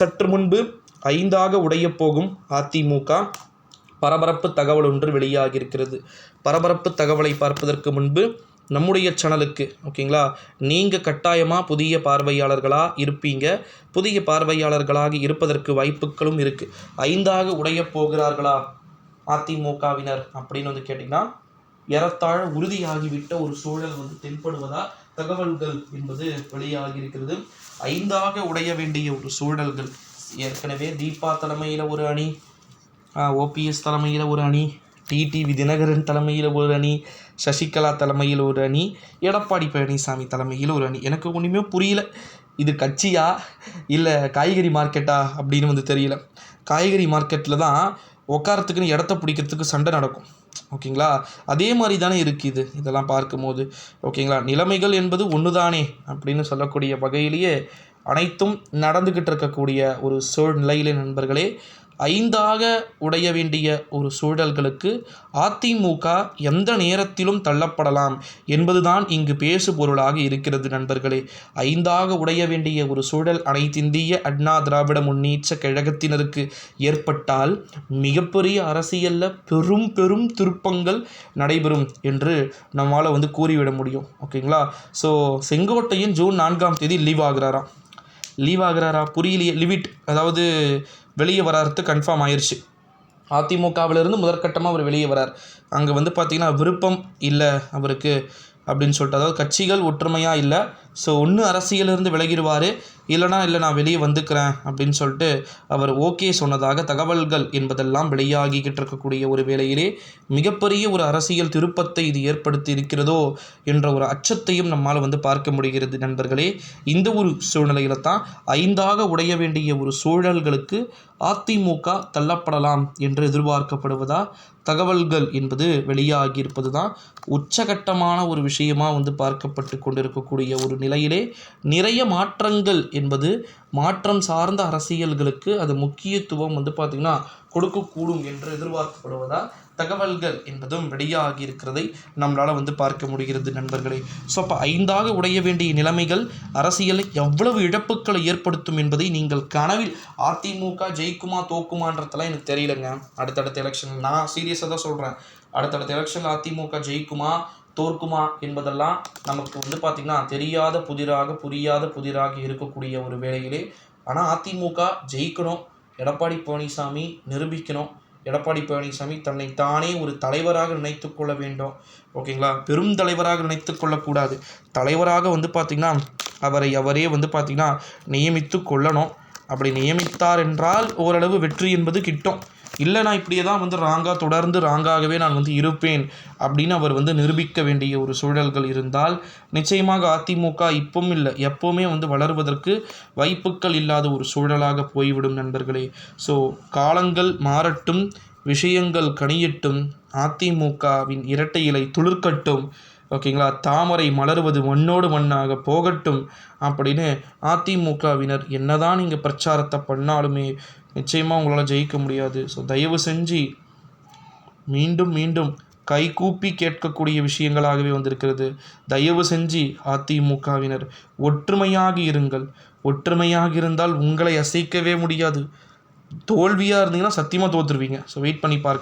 சற்று முன்பு 5ஆக உடையப் போகும் அதிமுக பரபரப்பு தகவல் ஒன்று வெளியாகியிருக்கிறது. பரபரப்பு தகவலை பார்ப்பதற்கு முன்பு நம்முடைய சேனலுக்கு ஓகேங்களா, நீங்கள் கட்டாயமாக புதிய பார்வையாளர்களாக இருப்பீங்க. புதிய பார்வையாளர்களாக இருப்பதற்கு வாய்ப்புகளும் இருக்குது. 5ஆக உடையப் போகிறார்களா அதிமுகவினர் அப்படின்னு வந்து கேட்டிங்கன்னா, ஏறத்தாழ உறுதியாகிவிட்ட ஒரு சூழல் வந்து தென்படுவதா தகவல்கள் என்பது வெளியாகியிருக்கிறது. 5ஆக உடைய வேண்டிய ஒரு சூழல்கள் ஏற்கனவே தீபா தலைமையில் ஒரு அணி, ஓபிஎஸ் தலைமையில் ஒரு அணி, டிடிவி தினகரன் தலைமையில் ஒரு அணி, சசிகலா தலைமையில் ஒரு அணி, எடப்பாடி பழனிசாமி தலைமையில் ஒரு அணி. எனக்கு ஒன்றுமே புரியல, இது கட்சியா இல்லை காய்கறி மார்க்கெட்டா அப்படின்னு வந்து தெரியல. காய்கறி மார்க்கெட்டில் தான் உட்காரத்துக்குன்னு இடத்த பிடிக்கிறதுக்கு சண்டை நடக்கும் ஓகேங்களா. அதே மாதிரி தானே இருக்குது இதெல்லாம் பார்க்கும்போது ஓகேங்களா. நிலைமைகள் என்பது ஒன்று தானே அப்படின்னு சொல்லக்கூடிய வகையிலேயே அனைத்தும் நடந்துக்கிட்டு இருக்கக்கூடிய ஒரு சூழ்நிலையிலே நண்பர்களே, 5ஆக உடைய வேண்டிய ஒரு சூழல்களுக்கு அதிமுக எந்த நேரத்திலும் தள்ளப்படலாம் என்பதுதான் இங்கு பேசு பொருளாக இருக்கிறது நண்பர்களே. 5ஆக உடைய வேண்டிய ஒரு சூழல் அனைத்திந்திய அண்ணா திராவிட முன்னேற்ற கழகத்தினருக்கு ஏற்பட்டால் மிகப்பெரிய அரசியலில் பெரும் பெரும் திருப்பங்கள் நடைபெறும் என்று நம்மளால் வந்து கூறிவிட முடியும் ஓகேங்களா. ஸோ செங்கோட்டையன் ஜூன் 4ஆம் தேதி லீவ் ஆகுறாரா புரியலையே. லிவிட் அதாவது வெளியே வராறது கன்ஃபார்ம் ஆயிடுச்சு. அதிமுகவிலிருந்து முதற்கட்டமாக அவர் வெளியே வரார். அங்கே வந்து பார்த்திங்கன்னா விருப்பம் இல்லை அவருக்கு அப்படின்னு சொல்லிட்டு, அதாவது கட்சிகள் ஒற்றுமையாக இல்லை. ஸோ ஒன்று அரசியலிருந்து விலகிடுவார், இல்லைனா இல்லை நான் வெளியே வந்துக்கிறேன் அப்படின்னு சொல்லிட்டு அவர் ஓகே சொன்னதாக தகவல்கள் என்பதெல்லாம் வெளியாகிக்கிட்டு இருக்கக்கூடிய ஒரு வேளையிலே மிகப்பெரிய ஒரு அரசியல் திருப்பத்தை இது ஏற்படுத்தி இருக்கிறதோ என்ற ஒரு அச்சத்தையும் நம்மால் வந்து பார்க்க முடிகிறது நண்பர்களே. இந்த ஒரு சூழ்நிலையில் தான் 5ஆக உடைய வேண்டிய ஒரு சூழல்களுக்கு அதிமுக தள்ளப்படலாம் என்று எதிர்பார்க்கப்படுவதா தகவல்கள் என்பது வெளியாகியிருப்பது தான் உச்சகட்டமான ஒரு விஷயமாக வந்து பார்க்கப்பட்டு கொண்டிருக்கக்கூடிய ஒரு நிலையிலே நிறைய மாற்றங்கள் என்பது மாற்றம் சார்ந்த அரசியல்களுக்கு அது முக்கியத்துவம் வந்து பார்த்திங்கன்னா கொடுக்கக்கூடும் என்று எதிர்பார்க்கப்படுவதால் தகவல்கள் என்பதும் வெளியாகி இருக்கிறதை நம்மளால் வந்து பார்க்க முடிகிறது நண்பர்களே. ஸோ அப்போ 5ஆக உடைய வேண்டிய நிலைமைகள் அரசியலில் எவ்வளவு இழப்புக்களை ஏற்படுத்தும் என்பதை நீங்கள் கனவில் அதிமுக ஜெயிக்குமா தோக்குமான்றதெல்லாம் எனக்கு தெரியலைங்க. அடுத்தடுத்த எலெக்ஷன் நான் சீரியஸாக தான் சொல்கிறேன். அடுத்தடுத்த எலெக்ஷனில் அதிமுக ஜெயிக்குமா தோற்குமா என்பதெல்லாம் நமக்கு வந்து பார்த்திங்கன்னா தெரியாத புதிராக புதிராக இருக்கக்கூடிய ஒரு வேளையிலே, ஆனால் அதிமுக ஜெயிக்கணும், எடப்பாடி பழனிசாமி நிரூபிக்கணும். எடப்பாடி பழனிசாமி தன்னை தானே ஒரு தலைவராக நினைத்து கொள்ள வேண்டும் ஓகேங்களா. பெரும் தலைவராக நினைத்து கொள்ளக்கூடாது. தலைவராக வந்து பார்த்திங்கன்னா அவரே வந்து பார்த்திங்கன்னா நியமித்து கொள்ளணும். அப்படி நியமித்தார் என்றால் ஓரளவு வெற்றி என்பது கிட்டும். இல்லை நான் இப்படியே தான் வந்து தொடர்ந்து ராங்காகவே நான் வந்து இருப்பேன் அப்படின்னு அவர் வந்து நிரூபிக்க வேண்டிய ஒரு சூழல்கள் இருந்தால் நிச்சயமாக அதிமுக இப்பவும் இல்லை எப்போவுமே வந்து வளருவதற்கு வாய்ப்புகள் இல்லாத ஒரு சூழலாக போய்விடும் நண்பர்களே. ஸோ காலங்கள் மாறட்டும், விஷயங்கள் கனியட்டும், அதிமுகவின் இரட்டை இலை துளிர்க்கட்டும் ஓகேங்களா, தாமரை மலருவது மண்ணோடு மண்ணாக போகட்டும் அப்படின்னு அதிமுகவினர் என்னதான் நீங்கள் பிரச்சாரத்தை பண்ணாலுமே நிச்சயமாக உங்களால் ஜெயிக்க முடியாது. ஸோ தயவு செஞ்சு மீண்டும் மீண்டும் கைகூப்பி கேட்கக்கூடிய விஷயங்களாகவே வந்திருக்கிறது. தயவு செஞ்சு அதிமுகவினர் ஒற்றுமையாக இருங்கள். ஒற்றுமையாக இருந்தால் உங்களை அசைக்கவே முடியாது. தோல்வியாக இருந்தீங்கன்னா சத்தியமாக தோற்றுருவீங்க. ஸோ வெயிட் பண்ணி பார்க்க.